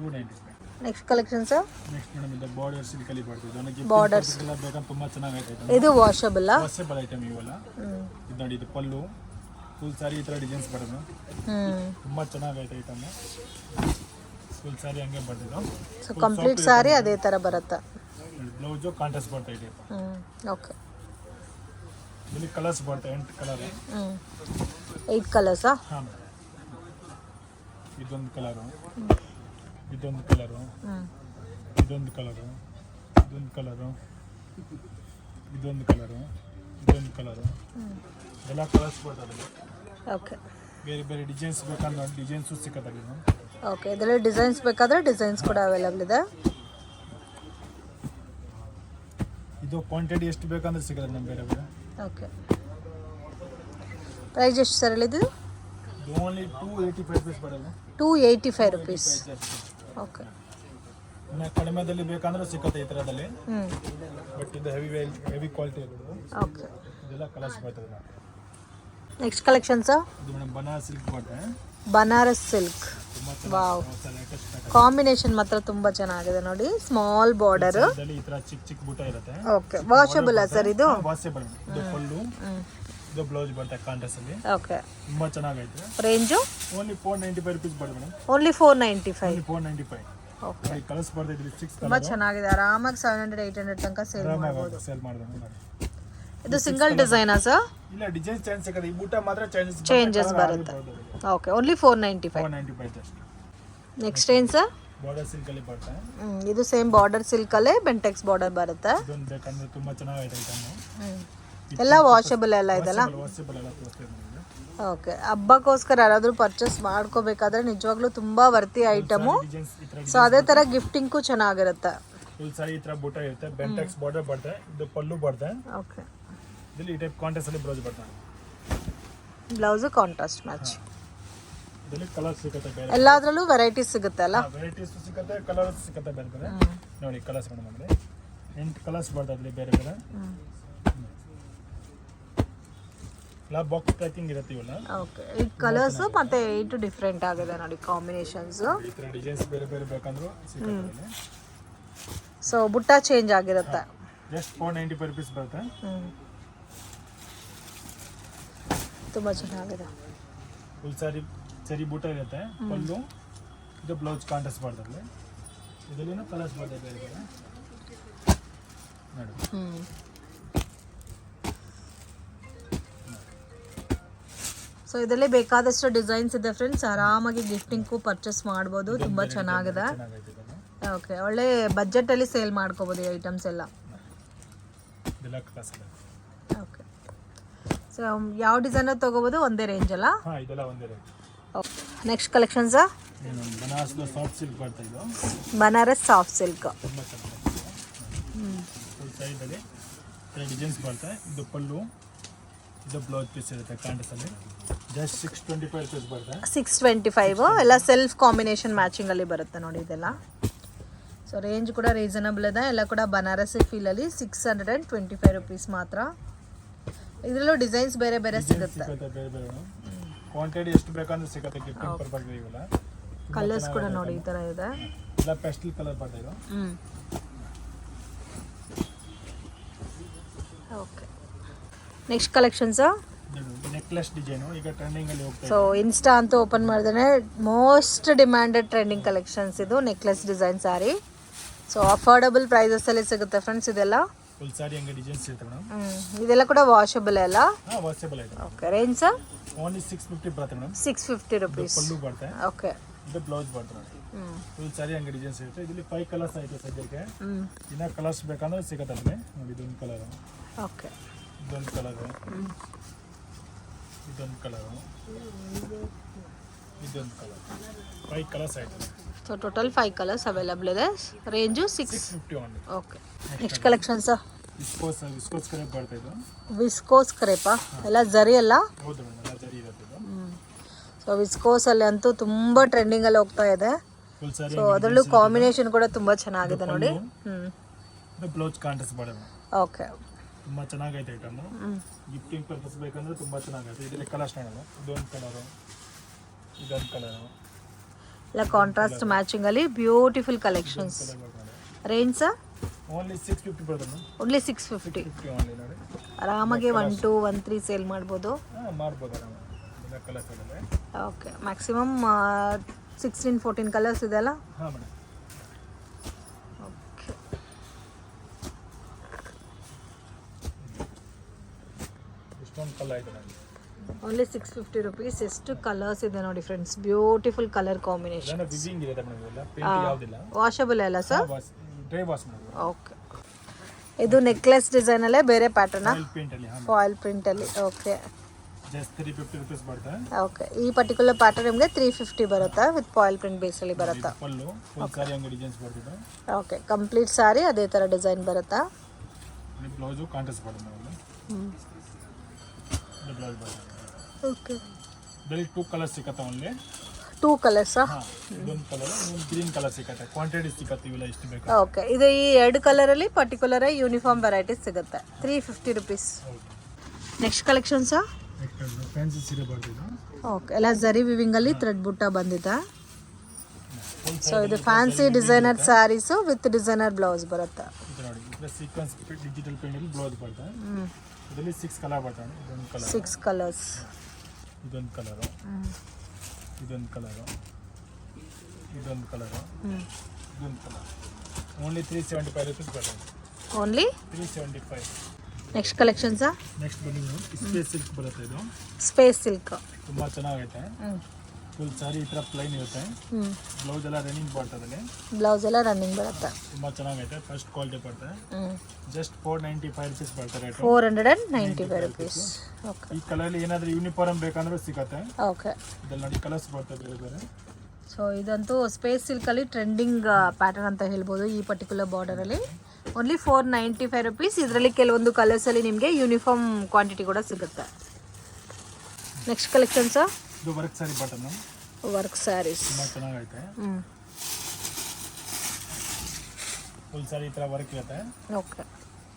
Next collection sir. Next madam ಇದು ಬಾರ್ಡರ್ ಸಿಲ್ಕ್ ಅಲ್ಲಿ ಬರ್ತದೆ. ನನಗೆ ಬಾರ್ಡರ್ಸ್ ಎಲ್ಲ ಬೇಕಂತ ತುಂಬಾ ಚೆನ್ನಾಗೈತೆ. ಇದು ವಾಷಬಲ್ ವಾಷಬಲ್ ಐಟಮ್ ಇವೆಲ್ಲ. ಇದು ನೋಡಿ, ಇದು ಪಲ್ಲು. ಫುಲ್ ಸಾರಿ ಈ ಥರ ಡಿಸೈನ್ಸ್ ಬರ್ತದೆ. ತುಂಬ ಚೆನ್ನಾಗೈತೆ ಐಟಮ್. ಫುಲ್ ಸಾರಿ ಹಂಗೆ ಬರ್ತಿದ್ದು. ಸೊ ಕಂಪ್ಲೀಟ್ ಸಾರಿ ಅದೇ ಥರ ಬರುತ್ತೆ. ಬ್ಲೌಸು ಕಾಂಟ್ರಾಸ್ಟ್ ಬರ್ತಾ ಇದೆ. ಓಕೆ, ಇಲ್ಲಿ ಕಲರ್ಸ್ ಬರ್ತವೆ. 8 ಕಲರ್. 8 ಕಲರ್ಸಾ? ಹಾಂ, ಇದೊಂದು ಕಲರು, ಇದೊಂದು ಕಲರು, ಇದೊಂದು ಕಲರು, ಇದೊಂದು ಕಲರು, ಇದೊಂದು ಕಲರು, ಇದೊಂದು ಕಲರು. ಎಲ್ಲ ಕಲರ್ಸ್ ಬರ್ತದೆ. ಓಕೆ, ಬೇರೆ ಬೇರೆ ಡಿಸೈನ್ಸ್ ಬೇಕಂದ್ರೆ ಡಿಸೈನ್ಸು ಸಿಕ್ಕತ್ತಲ್ಲಿ. ಓಕೆ, ಇದರಲ್ಲಿ ಡಿಸೈನ್ಸ್ ಬೇಕಾದರೆ ಡಿಸೈನ್ಸ್ ಕೂಡ ಅವೈಲಬಲ್ ಇದೆ. ಇದು ಕ್ವಾಂಟಿಟಿ ಎಷ್ಟು ಬೇಕಂದ್ರೆ ಸಿಗುತ್ತೆ ನಮ್ಮ ಬೇರೆ ಬೇರೆ. ಓಕೆ, ಪ್ರೈಸ್ ಎಷ್ಟು ಸರ್ ಹೇಳಿದ್ದು? ಇದು ಓನ್ಲಿ 285 ರುಪೀಸ್ ಬರೋದು. 285 ರುಪೀಸ್. ಓಕೆ, ಇನ್ನು ಕಡಿಮೆದಲ್ಲಿ ಬೇಕಂದ್ರೆ ಸಿಕ್ಕತ್ತೆ ಈ ಥರದಲ್ಲಿ. ಬಟ್ ಇದು ಹೆವಿ ಕ್ವಾಲಿಟಿ ಇರೋದು. ಓಕೆ, ಇದೆಲ್ಲ ಕಲರ್ಸ್ ಬರ್ತದೆ. Next collection sir. ಇದು ಮೇಡಮ್ ಬನಾರಸ್ ಸಿಲ್ಕ್ ಬರ್ತದೆ. ಬನಾರಸ್ ಸಿಲ್ಕ್. ವಾವ್, ಕಾಂಬಿನೇಷನ್ ಮಾತ್ರ ತುಂಬ ಚೆನ್ನಾಗಿದೆ ನೋಡಿ. ಸ್ಮಾಲ್ ಬಾರ್ಡರ್, ಈ ಥರ ಚಿಕ್ಕ ಚಿಕ್ಕ ಬುಟ್ಟ ಇರುತ್ತೆ. ಓಕೆ, ವಾಷಬಲ್ ಸರ್ ಇದು? ವಾಷಬಲ್. ಇದು ಪಲ್ಲು, ಇದು ಬ್ಲೌಸ್ ಬರುತ್ತೆ ಕಾಂಟ್ರಾಸ್ಟ್ ಅಲ್ಲಿ. ಓಕೆ, ತುಂಬಾ ಚೆನ್ನಾಗೈತೆ. ರೇಂಜು ಓನ್ಲಿ 495 ರುಪೀಸ್ ಬರ್ತದೆ ಮೇಡಮ್. ಓನ್ಲಿ 495. 495. ಓಕೆ ಕಲರ್ಸ್ ಬರ್ತಿದ್ರಿ 6 ತುಂಬ ಚೆನ್ನಾಗಿದೆ, ಆರಾಮಾಗಿ 700-800 ತನಕ ಸೇಲ್ ಮಾಡ್ಬೋದು. ಸೇಲ್ ಮಾಡಿದ್ರೆ ಇದು ಸಿಂಗಲ್ ಡಿಸೈನಾ ಸರ್? ಇಲ್ಲ, ಡಿಸೈನ್ ಚೇಂಜ್ ಸಿಗುತ್ತೆ, ಈ ಬೂಟ ಮಾತ್ರ ಚೇಂಜಸ್ ಬರುತ್ತೆ. Okay, only 495. 495 ಅಷ್ಟೇ. ನೆಕ್ಸ್ಟ್ ಏನು ಸರ್? ಬಾರ್ಡರ್ ಸಿಲ್ಕ್ ಅಲ್ಲಿ ಬರುತ್ತೆ. ಇದು ಸೇಮ್ ಬಾರ್ಡರ್ ಸಿಲ್ಕಲ್ಲೇ ಬೆಂಟೆಕ್ಸ್ ಬಾರ್ಡರ್ ಬರುತ್ತೆ. ಇದೊಂದು ಬೇಕಂದ್ರೆ ತುಂಬಾ ಚೆನ್ನಾಗಿದೆ ಐಟಮ್. ಎಲ್ಲ ವಾಷಬಲ್ ಎಲ್ಲ ಇದೆಲ್ಲ. ವಾಷಬಲ್ ಎಲ್ಲ ತೋರಿಸ್ತೀನಿ ನಿಮಗೆ. ಓಕೆ, ಹಬ್ಬಕ್ಕೋಸ್ಕರ ಯಾರಾದರೂ ಪರ್ಚೇಸ್ ಮಾಡ್ಕೋಬೇಕಾದ್ರೆ ನಿಜವಾಗ್ಲೂ ತುಂಬ ವರ್ತಿ ಐಟಮು. ಡಿಸೈನ್ಸ್ ಈ ತರ ಸೊ ಅದೇ ಥರ ಗಿಫ್ಟಿಂಗ್ಗೂ ಚೆನ್ನಾಗಿರುತ್ತೆ. ಫುಲ್ ಸಾರಿ ಈ ತರ ಬೂಟ ಇರುತ್ತೆ, ಬೆಂಟೆಕ್ಸ್ ಬಾರ್ಡರ್ ಬರುತ್ತೆ, ಇದು ಪಲ್ಲು ಬರುತ್ತೆ. ಓಕೆ, ಇದರಲ್ಲಿ ಈ ಟೈಪ್ ಕಾಂಟ್ರಾಸ್ಟ್ ಅಲ್ಲಿ ಬ್ಲೌಸ್ ಬರುತ್ತೆ. Blouse contrast match. ಇದರಲ್ಲಿ ಕಲರ್ ಸಿಗುತ್ತೆ ಬೇರೆ, ಎಲ್ಲದರಲ್ಲೂ ವೆರೈಟೀಸ್ ಸಿಗುತ್ತೆ ಅಲ್ಲ? ವೆರೈಟೀಸ್ ಸಿಗುತ್ತೆ, ಕಲರ್ಸ್ ಸಿಗುತ್ತೆ ಬೇರೆ ಬೇರೆ. ನೋಡಿ ಕಲರ್ಸ್ ಮೇಡಮ್ ಅಂದ್ರೆ 8 ಕಲರ್ಸ್ ಬರ್ತದೆ ಅಲ್ಲಿ ಬೇರೆ ಬೇರೆ. ಎಲ್ಲ ಬಾಕ್ಸ್ ಪ್ಯಾಕಿಂಗ್ ಇರುತ್ತೆ ಇವೆಲ್ಲ. ಓಕೆ, ಈ ಕಲರ್ಸು ಮತ್ತೆ 8 ಡಿಫ್ರೆಂಟ್ ಆಗಿದೆ ನೋಡಿ ಕಾಂಬಿನೇಷನ್ಸು. ಈ ತರ ಡಿಸೈನ್ಸ್ ಬೇರೆ ಬೇರೆ ಬೇಕಂದ್ರೂ ಸಿಗುತ್ತೆ. ಸೊ ಬುಟ್ಟ ಚೇಂಜ್ ಆಗಿರುತ್ತೆ. ಜಸ್ಟ್ 495 rupees ಬರುತ್ತೆ. ತುಂಬ ಚೆನ್ನಾಗಿದೆ. ಫುಲ್ ಸಾರಿ ಸರಿ ಬೂಟ ಇರುತ್ತೆ, ಪಲ್ಲು, ಇದು ಬ್ಲೌಸ್ ಕಾಂಟ್ರಾಸ್ಟ್ ಬರ್ತದೆ. ಇದರಲ್ಲಿನೂ ಕಲರ್ಸ್ ಬರ್ತದೆ ಬೇರೆ ಬೇರೆ ನೋಡಿ. ಸೊ ಇದರಲ್ಲಿ ಬೇಕಾದಷ್ಟು ಡಿಸೈನ್ಸ್ ಇದೆ ಫ್ರೆಂಡ್ಸ್, ಆರಾಮಾಗಿ ಗಿಫ್ಟಿಂಗ್ಗೂ ಪರ್ಚೇಸ್ ಮಾಡ್ಬೋದು. ತುಂಬ ಚೆನ್ನಾಗಿದೆ. ಓಕೆ, ಒಳ್ಳೆ ಬಜೆಟಲ್ಲಿ ಸೇಲ್ ಮಾಡ್ಕೋಬೋದು ಈ ಐಟಮ್ಸ್ ಎಲ್ಲ. ಇದೆಲ್ಲ ಕ್ಲಾಸ್ ಇದೆ. ಓಕೆ, ಸೊ ಯಾವ ಡಿಸೈನರ್ ತೊಗೋಬೋದು? ಒಂದೇ ರೇಂಜ್ ಅಲ್ಲ? ಹಾಂ, ಇದೆಲ್ಲ ಒಂದೇ ರೇಂಜ್. ಓಕೆ, ನೆಕ್ಸ್ಟ್ ಕಲೆಕ್ಷನ್ಸಾ? ಬನಾರಸ್ದು ಸಾಫ್ಟ್ ಸಿಲ್ಕ್ ಬರ್ತಾ ಇದು. ಬನಾರಸ್ ಸಾಫ್ಟ್ ಸಿಲ್ಕ್ ತುಂಬ ಚೆನ್ನಾಗಿದೆ. ಫುಲ್ ಸೈಡಲ್ಲಿ ಡಿಸೈನ್ಸ್ ಬರುತ್ತೆ. ಇದು ಪಲ್ಲು, ಇದು ಬ್ಲೌಸ್ ಪೀಸ್ ಇರುತ್ತೆ ಕಾಂಟ್ರಾಸ್ಟಲ್ಲಿ. ಜಸ್ಟ್ 625 rupees ಬರುತ್ತೆ. 625 ಎಲ್ಲ ಸೆಲ್ಫ್ ಕಾಂಬಿನೇಷನ್ ಮ್ಯಾಚಿಂಗಲ್ಲಿ ಬರುತ್ತೆ ನೋಡಿ ಇದೆಲ್ಲ. ಸೊ ರೇಂಜ್ ಕೂಡ ರೀಸನಬಲ್ ಇದೆ, ಎಲ್ಲ ಕೂಡ ಬನಾರಸಿ ಫೀಲಲ್ಲಿ 625 rupees ಮಾತ್ರ. ಇದರಲ್ಲೂ ಡಿಸೈನ್ಸ್ ಬೇರೆ ಬೇರೆ ಸಿಗುತ್ತೆ. ಬೇರೆ ಬೇರೆ ಕ್ವಾಂಟಿಟಿ ಎಷ್ಟು ಬೇಕಂದ್ರೆ ಸಿಗುತ್ತೆ. ಗಿಫ್ಟಿಂಗ್ ಪರ್ಪಸ್ ಇವೆಲ್ಲ. ಕಲರ್ಸ್ ಕೂಡ ನೋಡಿ ಈ ಥರ ಇದೆ. ಎಲ್ಲ ಪೆಸ್ಟಲ್ ಕಲರ್ ಬರ್ತಾ ಇದು. Okay, next collections necklace design ಈಗ ಟ್ರೆಂಡಿಂಗ್ ಅಲ್ಲಿ ಹೋಗ್ತಾ ಇದೆ. ಸೊ ಇನ್ಸ್ಟಾ ಅಂತೂ ಓಪನ್ ಮಾಡಿದ್ರೆ ಮೋಸ್ಟ್ ಡಿಮ್ಯಾಂಡೆಡ್ ಟ್ರೆಂಡಿಂಗ್ ಕಲೆಕ್ಷನ್ಸ್ ಇದು necklace design sari. So affordable ಪ್ರೈಸಸಲ್ಲಿ ಸಿಗುತ್ತೆ ಫ್ರೆಂಡ್ಸ್ ಇದೆಲ್ಲ. ಫುಲ್ ಸಾರಿ ಹಂಗೆ ಡಿಸೈನ್ಸ್ ಇರುತ್ತೆ ಮೇಡಮ್. ಇದೆಲ್ಲ ಕೂಡ ವಾಷಬಲ್ ಅಲ್ಲ? ಹಾಂ, ವಾಷಬಲ್ ಐತೆ. Okay, range sir? ಓನ್ಲಿ 650 ಬರುತ್ತೆ ಮೇಡಮ್. 650 rupees. ಪಲ್ಲು ಬರುತ್ತೆ. ಓಕೆ, ಇದು ಬ್ಲೌಸ್ ಬರುತ್ತೆ ನೋಡಿ. ಫುಲ್ ಸಾರಿ ಹಂಗೆ ಡಿಸೈನ್ಸ್ ಇರುತ್ತೆ. ಇದರಲ್ಲಿ 5 ಕಲರ್ಸ್ ಐತೆ ಸದ್ಯಕ್ಕೆ. ಇನ್ನ ಕಲರ್ಸ್ ಬೇಕಂದ್ರೆ ಸಿಗುತ್ತೆ ಅಲ್ಲಿ. ನೋಡಿ ಇದೊಂದು ಕಲರು, ಓಕೆ, ಇದೊಂದು ಕಲರು, ಇದೊಂದು ಕಲರು, ಇದೊಂದು ಕಲರ್. 5 ಕಲರ್ಸ್ ಐತೆ. ಸೊ ಟೋಟಲ್ 5 ಕಲರ್ಸ್ ಅವೈಲಬಲ್ ಇದೆ. Range 650 only. Okay, next collection sir? Viscose ಕರೆ ಬರ್ತಾ ಇದು. ವಿಸ್ಕೋಸ್ ಕ್ರೇಪಾ? ಎಲ್ಲ ಜರಿ ಅಲ್ಲ? ಹೌದು ಮೇಡಮ್, ಎಲ್ಲ ಜರಿ ಇರುತ್ತೆ ಇದು. ಸೊ ವಿಸ್ಕೋಸಲ್ಲಿ ಅಂತೂ ತುಂಬ ಟ್ರೆಂಡಿಂಗಲ್ಲಿ ಹೋಗ್ತಾ ಇದೆ. ಫುಲ್ ಸಾರಿ. ಸೊ ಅದರಲ್ಲೂ ಕಾಂಬಿನೇಷನ್ ಕೂಡ ತುಂಬ ಚೆನ್ನಾಗಿದೆ ನೋಡಿ. ಇದು ಬ್ಲೌಸ್ ಕಾಂಟ್ರಾಸ್ಟ್ ಬರುತ್ತೆ. ಓಕೆ, ತುಂಬ ಚೆನ್ನಾಗೈತೆ ಐಟಮ್. ಗಿಫ್ಟಿಂಗ್ ಪರ್ಪಸ್ ಬೇಕಂದ್ರೆ ತುಂಬ ಚೆನ್ನಾಗೈತೆ. ಇದರಲ್ಲಿ ಕಲರ್ಸ್ ನೋಡೋಣ. ಇದೊಂದು ಕಲರು, ಇದೊಂದು ಕಲರು, ಎಲ್ಲ ಕಾಂಟ್ರಾಸ್ಟ್ ಮ್ಯಾಚಿಂಗಲ್ಲಿ beautiful collections. Range sir? Only 650 ಬರುತ್ತೆ. ಓನ್ಲಿ 650 ಓನ್ಲಿ ನೋಡಿ. ಆರಾಮಾಗಿ 1, 2, 1, 3 ಸೇಲ್ ಮಾಡ್ಬೋದು. ಹಾಂ, ಮಾಡ್ಬೋದು ಆರಾಮ. ಎಲ್ಲ ಕಲರ್ಸ್ ಇದೆ. ಓಕೆ, ಮ್ಯಾಕ್ಸಿಮಮ್ 16-14 ಕಲರ್ಸ್ ಇದೆ ಅಲ್ಲ? ಹಾಂ ಮೇಡಮ್. ಓಕೆ, ಇಷ್ಟೊಂದು ಕಲರ್ ಐತೆ ನೋಡಿ. Only 650 rupees. ಎಷ್ಟು ಕಲರ್ಸ್ ಇದೆ ನೋಡಿ ಫ್ರೆಂಡ್ಸ್, ಬ್ಯೂಟಿಫುಲ್ ಕಲರ್ ಕಾಂಬಿನೇಷನ್. ಇದನ್ನ ವಿವಿಂಗ್ ಇರುತ್ತೆ ಮೇಡಮ್. ಎಲ್ಲ ಪೇಂಟ್ ಯಾವುದಿಲ್ಲ. ವಾಷಬಲ್ ಅಲ್ಲ sir? Dry wash madam. Okay, ಇದು ನೆಕ್ಲೆಸ್ ಡಿಸೈನಲ್ಲೇ ಬೇರೆ ಪ್ಯಾಟರ್ನಾ? ಪೇಂಟ್ ಅಲ್ಲಿ. ಫಾಯಿಲ್ ಪ್ರಿಂಟಲ್ಲಿ. ಓಕೆ, ಜಸ್ಟ್ 350 rupees ಬರುತ್ತೆ. ಓಕೆ, ಈ ಪರ್ಟಿಕ್ಯುಲರ್ ಪ್ಯಾಟರ್ನ್ ನಿಮಗೆ 350 ಬರುತ್ತೆ ವಿತ್ ಫಾಯಿಲ್ ಪ್ರಿಂಟ್ ಬೇಸಲ್ಲಿ ಬರುತ್ತೆ. ಪಲ್ಲು ಫುಲ್ ಸಾರಿ ಹಂಗೆ ಡಿಸೈನ್ಸ್ ಬರ್ತಿದೆ. ಓಕೆ, ಕಂಪ್ಲೀಟ್ ಸಾರಿ ಅದೇ ಥರ ಡಿಸೈನ್ ಬರುತ್ತಾ? ಬ್ಲೌಸು ಕಾಂಟ್ರಾಸ್ಟ್ ಬರುತ್ತೆ ಮೇಡಮ್. ಇದು ಬ್ಲೌಸ್ ಬರುತ್ತೆ. ಓಕೆ, ಇದರಲ್ಲಿ 2 ಕಲರ್ಸ್ ಸಿಗುತ್ತೆ ಓನ್ಲಿ. 2 ಕಲರ್ಸಾ? ಹಾಂ, ಇದೊಂದು ಕಲರ್, ಇನ್ನೊಂದು ಗ್ರೀನ್ ಕಲರ್ ಸಿಗುತ್ತೆ. ಕ್ವಾಂಟಿಟಿ ಸಿಗುತ್ತೆ ಇವೆಲ್ಲ ಎಷ್ಟು ಬೇಕು. ಓಕೆ, ಇದು ಈ 2 ಕಲರಲ್ಲಿ ಪರ್ಟಿಕ್ಯುಲರ್ ಯೂನಿಫಾರ್ಮ್ ವೆರೈಟೀಸ್ ಸಿಗುತ್ತೆ. 350 rupees. ನೆಕ್ಸ್ಟ್ ಕಲೆಕ್ಷನ್ಸಾ? ಫ್ಯಾನ್ಸಿ ಸೀರೆ ಬರ್ತಿದ್ದು. ಓಕೆ, ಎಲ್ಲ ಜರಿ ವಿವಿಂಗಲ್ಲಿ ಥ್ರೆಡ್ ಬುಟ್ಟ ಬಂದಿದೆ. ಸೊ ಇದು fancy designer sarees with designer blouse ಬರುತ್ತೆ. ಇದು ನೋಡಿ, ಇದು ಸೀಕ್ವೆನ್ಸ್ ಡಿಜಿಟಲ್ ಪ್ರಿಂಟಲ್ಲಿ ಬ್ಲೌಸ್ ಬರುತ್ತೆ. ಇದರಲ್ಲಿ 6 ಕಲರ್ ಬರ್ತವೆ. ಇದೊಂದು ಕಲರ್, 6 ಕಲರ್ಸ್, ಇದೊಂದು ಕಲರು, ಇದೊಂದು ಕಲರು, ಇದೊಂದು ಕಲರು, ಇದೊಂದು ಕಲರ್ ಓನ್ಲಿ 375 rupees ಬರುತ್ತೆ. ಓನ್ಲಿ 375. ನೆಕ್ಸ್ಟ್ ಕಲೆಕ್ಷನ್ಸಾ? ನೆಕ್ಸ್ಟ್ ಬನ್ನಿ ಸ್ಪೇಸ್ ಸಿಲ್ಕ್ ಬರುತ್ತೆ. ಇದು ಸ್ಪೇಸ್ ಸಿಲ್ಕ್ ತುಂಬ ಚೆನ್ನಾಗೈತೆ. ಫುಲ್ ಸಾರಿ ಈ ಥರ ಪ್ಲೈನ್ ಇರುತ್ತೆ. ಬ್ಲೌಸ್ ಎಲ್ಲ ರನ್ನಿಂಗ್ ಬರ್ತದೆ. ಬ್ಲೌಸ್ ಎಲ್ಲ ರನ್ನಿಂಗ್ ಬರುತ್ತೆ. ತುಂಬ ಚೆನ್ನಾಗೈತೆ. ಫಸ್ಟ್ ಕ್ವಾಲಿಟಿ ಬರ್ತದೆ. ಜಸ್ಟ್ 495 rupees ಬರ್ತದೆ. 495 rupees. ಓಕೆ. ಈ ಕಲರಲ್ಲಿ ಏನಾದರೂ ಯೂನಿಫಾರ್ಮ್ ಬೇಕಂದ್ರೂ ಸಿಗುತ್ತೆ. ಓಕೆ. ಇದರಲ್ಲಿ ನೋಡಿ ಕಲರ್ಸ್ ಬರ್ತದೆ ಬೇರೆ ಬೇರೆ. ಸೊ ಇದಂತೂ ಸ್ಪೇಸ್ ಸಿಲ್ಕಲ್ಲಿ ಟ್ರೆಂಡಿಂಗ್ ಪ್ಯಾಟರ್ನ್ ಅಂತ ಹೇಳ್ಬೋದು. ಈ ಪರ್ಟಿಕ್ಯುಲರ್ ಬಾರ್ಡರಲ್ಲಿ ಓನ್ಲಿ 495 rupees. ಇದರಲ್ಲಿ ಕೆಲವೊಂದು ಕಲರ್ಸಲ್ಲಿ ನಿಮಗೆ ಯೂನಿಫಾರ್ಮ್ ಕ್ವಾಂಟಿಟಿ ಕೂಡ ಸಿಗುತ್ತೆ. ನೆಕ್ಸ್ಟ್ ಕಲೆಕ್ಷನ್ಸ್ ಇದು ವರ್ಕ್ ಸಾರಿ ಬರ್ತದೆ. ವರ್ಕ್ ಸ್ಯಾರೀಸ್ ತುಂಬ ಚೆನ್ನಾಗೈತೆ. ಫುಲ್ ಸಾರಿ ಈ ಥರ ವರ್ಕ್ ಇರುತ್ತೆ. ಓಕೆ.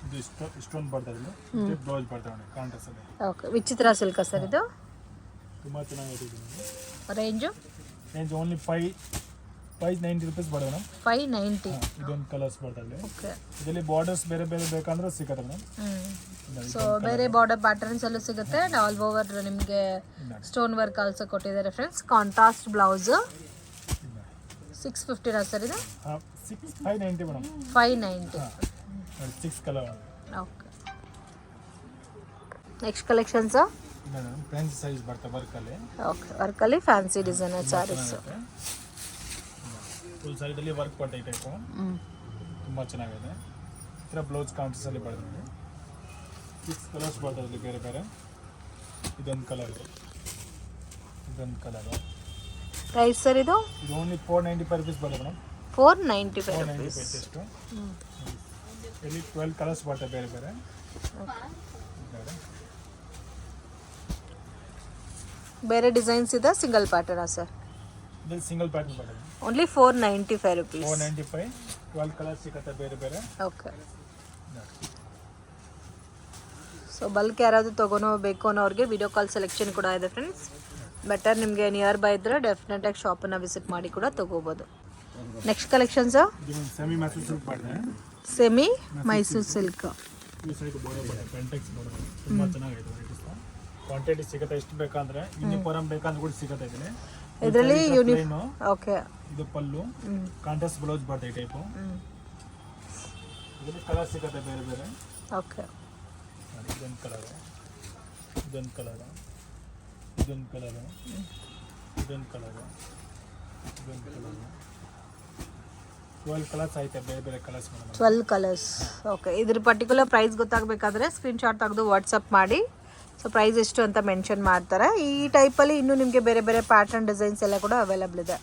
ಇದು ಇಷ್ಟೊಂದು ಬರ್ತದೆ. ಇದು ಬ್ಲೌಸ್ ಬರ್ತದೆ ನೋಡಿ ಕಾಂಟ್ರಾಸ್ಟ್ ಅಲ್ಲಿ. ಓಕೆ. ವಿಚಿತ್ರ ಸಿಲ್ಕ್ ಸರ್ ಇದು? ತುಂಬ ಚೆನ್ನಾಗೈತೆ. ರೇಂಜು ಓನ್ಲಿ 590 rupees ಬರ್ತದೆ ಮೇಡಮ್. 590. ಇದೊಂದು ಕಲರ್ಸ್ ಬರ್ತದೆ. ಓಕೆ. ಇದರಲ್ಲಿ ಬಾರ್ಡರ್ಸ್ ಬೇರೆ ಬೇರೆ ಬೇಕಂದ್ರೆ ಸಿಗುತ್ತೆ ಮೇಡಮ್. ಸೊ ಬೇರೆ ಬಾರ್ಡರ್ ಪ್ಯಾಟರ್ನ್ಸ್ ಅಲ್ಲೂ ಸಿಗುತ್ತೆ. ಆ್ಯಂಡ್ ಆಲ್ ಓವರ್ ನಿಮಗೆ ಸ್ಟೋನ್ ವರ್ಕ್ ಆಲ್ಸೋ ಕೊಟ್ಟಿದ್ದಾರೆ ಫ್ರೆಂಡ್ಸ್. ಕಾಂಟ್ರಾಸ್ಟ್ ಬ್ಲೌಸ್ 650 ಸರ್ ಇದು? 590 madam. 590. 6 colour. Okay. Next collections fancy size ಬರ್ತದೆ ವರ್ಕಲ್ಲಿ. ಓಕೆ. ವರ್ಕಲ್ಲಿ ಫ್ಯಾನ್ಸಿ ಡಿಸೈನರ್ ಸ್ಯಾರೀಸ್. ಫುಲ್ ಸೈಡಲ್ಲಿ ವರ್ಕ್ ಬರ್ತದೆ ಈ ಟೈಪು. ತುಂಬ ಚೆನ್ನಾಗಿದೆ. ಈ ಥರ ಬ್ಲೌಸ್ ಕಾಂಟ್ರಾಸ್ಟಲ್ಲಿ ಬರ್ತದೆ. 6 ಕಲರ್ಸ್ ಬರ್ತದೆ ಬೇರೆ ಬೇರೆ. ಇದೊಂದು ಕಲರ್, ಇದೊಂದು ಕಲರು. ಪ್ರೈಸ್ ಸರ್ ಇದು? ಇದು ಓನ್ಲಿ 495 rupees ಬರ್ತದೆ ಮೇಡಮ್. 495 rupees. ಎಷ್ಟು ಇಲ್ಲಿ 12 ಕಲರ್ಸ್ ಬರ್ತದೆ ಬೇರೆ ಬೇರೆ. ಬೇರೆ ಡಿಸೈನ್ಸ್ ಇದೆ ಸಿಂಗಲ್ ಪ್ಯಾಟರ್ನಾ ಸರ್? ಇದು ಸಿಂಗಲ್ ಪ್ಯಾಟರ್ನ್ ಬರ್ತದೆ. Only 495 rupees. 495. 12 ಕಲರ್ಸ್ ಸಿಗುತ್ತೆ ಬೇರೆ ಬೇರೆ. ಓಕೆ. ಸೊ ಬಲ್ಕ್ ಯಾರಾದರೂ ತೊಗೊಳೋಬೇಕು ಅನ್ನೋರಿಗೆ ವಿಡಿಯೋ ಕಾಲ್ ಸೆಲೆಕ್ಷನ್ ಕೂಡ ಇದೆ ಫ್ರೆಂಡ್ಸ್. ಬೆಟರ್ ನಿಮಗೆ ನಿಯರ್ ಬೈ ಇದ್ದರೆ ಡೆಫಿನೆಟಾಗಿ ಶಾಪನ್ನು ವಿಸಿಟ್ ಮಾಡಿ ಕೂಡ ತೊಗೋಬೋದು. Next collections semi Mysuru silk ಬರ್ತದೆ. Semi Mysuru silk. ಈ ಸೈಡ್ ಬೋರ್ಡರ್ ಬರ್ತದೆ. ಪೆಂಟೆಕ್ಸ್ ಬೋರ್ಡರ್ ತುಂಬ ಚೆನ್ನಾಗಿದೆ. ಕ್ವಾಂಟಿಟಿ ಸಿಗುತ್ತೆ. ಎಷ್ಟು ಬೇಕಂದ್ರೆ ಯೂನಿಫಾರ್ಮ್ ಬೇಕಂದ್ರೆ ಕೂಡ ಸಿಗುತ್ತೆ ಇದರಲ್ಲಿ. ಓಕೆ. ಇದು ಪಲ್ಲು ಕಾಂಟ್ರಾಸ್ಟ್ ಬ್ಲೌಸ್ ಬರ್ತದೆ ಈ ಟೈಪು. ಇದರಲ್ಲಿ ಕಲರ್ ಸಿಗುತ್ತೆ ಬೇರೆ ಬೇರೆ. ಓಕೆ. ಇದೊಂದು ಕಲರು, ಇದೊಂದು ಕಲರು, ಇದೊಂದು ಕಲರು, ಇದೊಂದು ಕಲರು, ಇದೊಂದು ಕಲರು. 12 ಕಲರ್ಸ್ ಐತೆ ಬೇರೆ ಬೇರೆ ಕಲರ್ಸ್. 12 ಕಲರ್ಸ್. ಓಕೆ. ಇದ್ರ ಪರ್ಟಿಕ್ಯುಲರ್ ಪ್ರೈಸ್ ಗೊತ್ತಾಗಬೇಕಾದ್ರೆ ಸ್ಕ್ರೀನ್ಶಾಟ್ ತೆಗೆದು ವಾಟ್ಸಪ್ ಮಾಡಿ. ಸೊ ಪ್ರೈಸ್ ಎಷ್ಟು ಅಂತ ಮೆನ್ಷನ್ ಮಾಡ್ತಾರೆ. ಈ ಟೈಪಲ್ಲಿ ಇನ್ನೂ ನಿಮಗೆ ಬೇರೆ ಬೇರೆ ಪ್ಯಾಟರ್ನ್ ಡಿಸೈನ್ಸ್ ಎಲ್ಲ ಕೂಡ ಅವೈಲಬಲ್ ಇದೆ.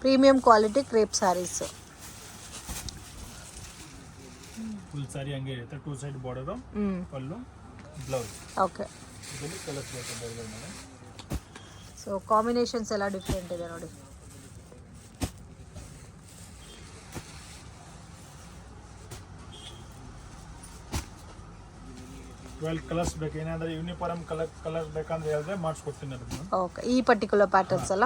Premium quality crepe saris. Full sari ಹಂಗೆ ಇರುತ್ತೆ. 2 side border, pallu, blouse. Okay. ಇದರಲ್ಲಿ ಕಲರ್ಸ್ ಬರ್ತದೆ ಬೇರೆ ಬೇರೆ ಮೇಲೆ. ಸೊ ಕಾಂಬಿನೇಷನ್ಸ್ ಎಲ್ಲ ಡಿಫ್ರೆಂಟ್ ಇದೆ ನೋಡಿ. ಕಲರ್ಸ್ ಬೇಕು. ಏನಾದರೂ ಯೂನಿಫಾರ್ಮ್ ಕಲರ್ ಬೇಕಂದ್ರೆ ಹೇಳಿದ್ರೆ ಮಾಡಿಸ್ಕೊಡ್ತೀನಿ ಅದನ್ನು. ಓಕೆ. ಈ ಪರ್ಟಿಕ್ಯುಲರ್ ಪ್ಯಾಟರ್ನ್ಸ್ ಅಲ್ಲ?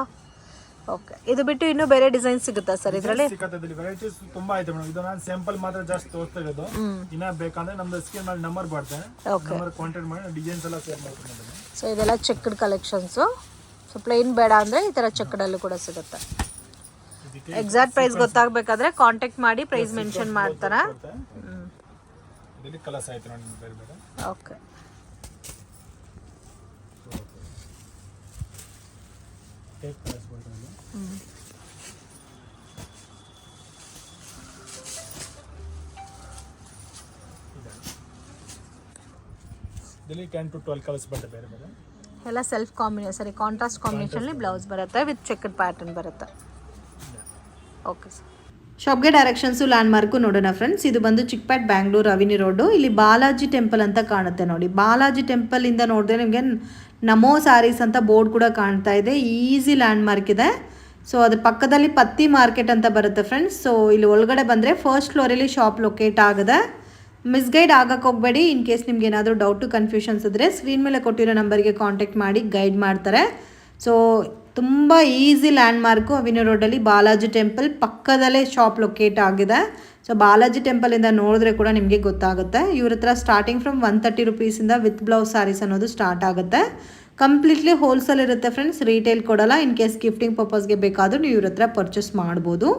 ಓಕೆ. ಇದು ಬಿಟ್ಟು ಇನ್ನೂ ಬೇರೆ ಡಿಸೈನ್ ಸಿಗುತ್ತಾ ಸರ್ ಇದರಲ್ಲಿ? ಸಿಗುತ್ತೆ. ವೆರೈಟೀಸ್ ತುಂಬಾ ಐತೆ ಮೇಡಮ್. ಇದು ನಾನು ಸ್ಯಾಂಪಲ್ ಮಾತ್ರ ಜಾಸ್ತಿ ತೋರಿಸ್ತಾ ಇರೋದು. ಇನ್ನ ಬೇಕಂದ್ರೆ ನಮ್ದು ಸ್ಕ್ರೀನ್ ಮೇಲೆ ನಂಬರ್ ಬರ್ತದೆ. ನಂಬರ್ ಕಾಂಟ್ಯಾಕ್ಟ್ ಮಾಡಿ ಡಿಸೈನ್ಸ್ ಎಲ್ಲ ಶೇರ್ ಮಾಡ್ತೀನಿ. ಸೊ ಇದೆಲ್ಲ ಚೆಕ್ಡ್ ಕಲೆಕ್ಷನ್ಸು. ಸೊ ಪ್ಲೇನ್ ಬೇಡ ಅಂದರೆ ಈ ಥರ ಚೆಕ್ಡಲ್ಲೂ ಕೂಡ ಸಿಗುತ್ತೆ. ಎಕ್ಸಾಕ್ಟ್ ಪ್ರೈಸ್ ಗೊತ್ತಾಗಬೇಕಾದ್ರೆ ಕಾಂಟ್ಯಾಕ್ಟ್ ಮಾಡಿ ಪ್ರೈಸ್ ಮೆನ್ಷನ್ ಮಾಡ್ತಾರೆ. ಇದರಲ್ಲಿ ಕಲರ್ಸ್ ಆಯ್ತು ನೋಡಿ ಬೇರೆ ಬೇರೆ. ಓಕೆ. ಟೇಪ್ ಕಲರ್ಸ್ ಬರ್ತದೆ. ಇದರಲ್ಲಿ 10 to 12 ಕಲರ್ಸ್ ಬರ್ತದೆ ಬೇರೆ ಬೇರೆ. ಎಲ್ಲ ಸೆಲ್ಫ್ ಕಾಂಬಿನೇಷನ್ ಕಾಂಟ್ರಾಸ್ಟ್ ಕಾಂಬಿನೇಷನಲ್ಲಿ ಬ್ಲೌಸ್ ಬರುತ್ತೆ ವಿತ್ ಚೆಕ್ಡ್ ಪ್ಯಾಟರ್ನ್ ಬರುತ್ತೆ. Okay sir. ಶಾಪ್ಗೆ ಡೈರೆಕ್ಷನ್ಸು ಲ್ಯಾಂಡ್ಮಾರ್ಕು ನೋಡೋಣ ಫ್ರೆಂಡ್ಸ್. ಇದು ಬಂದು ಚಿಕ್ಪೇಟ್ ಬ್ಯಾಂಗ್ಳೂರು ಅವಿನಿ ರೋಡು. ಇಲ್ಲಿ ಬಾಲಾಜಿ ಟೆಂಪಲ್ ಅಂತ ಕಾಣುತ್ತೆ ನೋಡಿ. ಬಾಲಾಜಿ ಟೆಂಪಲಿಂದ ನೋಡಿದ್ರೆ ನಿಮಗೆ ನಮೋ ಸ್ಯಾರೀಸ್ ಅಂತ ಬೋರ್ಡ್ ಕೂಡ ಕಾಣ್ತಾ ಇದೆ. ಈಸಿ ಲ್ಯಾಂಡ್ಮಾರ್ಕ್ ಇದೆ. ಸೊ ಅದ್ರ ಪಕ್ಕದಲ್ಲಿ ಪತ್ತಿ ಮಾರ್ಕೆಟ್ ಅಂತ ಬರುತ್ತೆ ಫ್ರೆಂಡ್ಸ್. ಸೊ ಇಲ್ಲಿ ಒಳಗಡೆ ಬಂದರೆ ಫಸ್ಟ್ ಫ್ಲೋರಲ್ಲಿ ಶಾಪ್ ಲೊಕೇಟ್ ಆಗಿದೆ. ಮಿಸ್ಗೈಡ್ ಆಗಕ್ಕೆ ಹೋಗಬೇಡಿ. ಇನ್ ಕೇಸ್ ನಿಮ್ಗೆ ಏನಾದರೂ ಡೌಟು ಕನ್ಫ್ಯೂಷನ್ಸ್ ಇದ್ದರೆ ಸ್ಕ್ರೀನ್ ಮೇಲೆ ಕೊಟ್ಟಿರೋ ನಂಬರ್ಗೆ ಕಾಂಟ್ಯಾಕ್ಟ್ ಮಾಡಿ ಗೈಡ್ ಮಾಡ್ತಾರೆ. ಸೊ ತುಂಬ ಈಸಿ ಲ್ಯಾಂಡ್ಮಾರ್ಕು ಅವಿನಿ ರೋಡಲ್ಲಿ ಬಾಲಾಜಿ ಟೆಂಪಲ್ ಪಕ್ಕದಲ್ಲೇ ಶಾಪ್ ಲೊಕೇಟ್ ಆಗಿದೆ. ಸೊ ಬಾಲಾಜಿ ಟೆಂಪಲಿಂದ ನೋಡಿದ್ರೆ ಕೂಡ ನಿಮಗೆ ಗೊತ್ತಾಗುತ್ತೆ. ಇವ್ರ ಹತ್ರ starting from 130 rupees with blouse sarees ಅನ್ನೋದು ಸ್ಟಾರ್ಟ್ ಆಗುತ್ತೆ. ಕಂಪ್ಲೀಟ್ಲಿ ಹೋಲ್ಸೇಲ್ ಇರುತ್ತೆ ಫ್ರೆಂಡ್ಸ್. ರೀಟೇಲ್ ಕೊಡಲ್ಲ. ಇನ್ ಕೇಸ್ ಗಿಫ್ಟಿಂಗ್ ಪರ್ಪಸ್ಗೆ ಬೇಕಾದರೂ ನೀವು ಇವ್ರ ಹತ್ರ ಪರ್ಚೇಸ್ ಮಾಡ್ಬೋದು.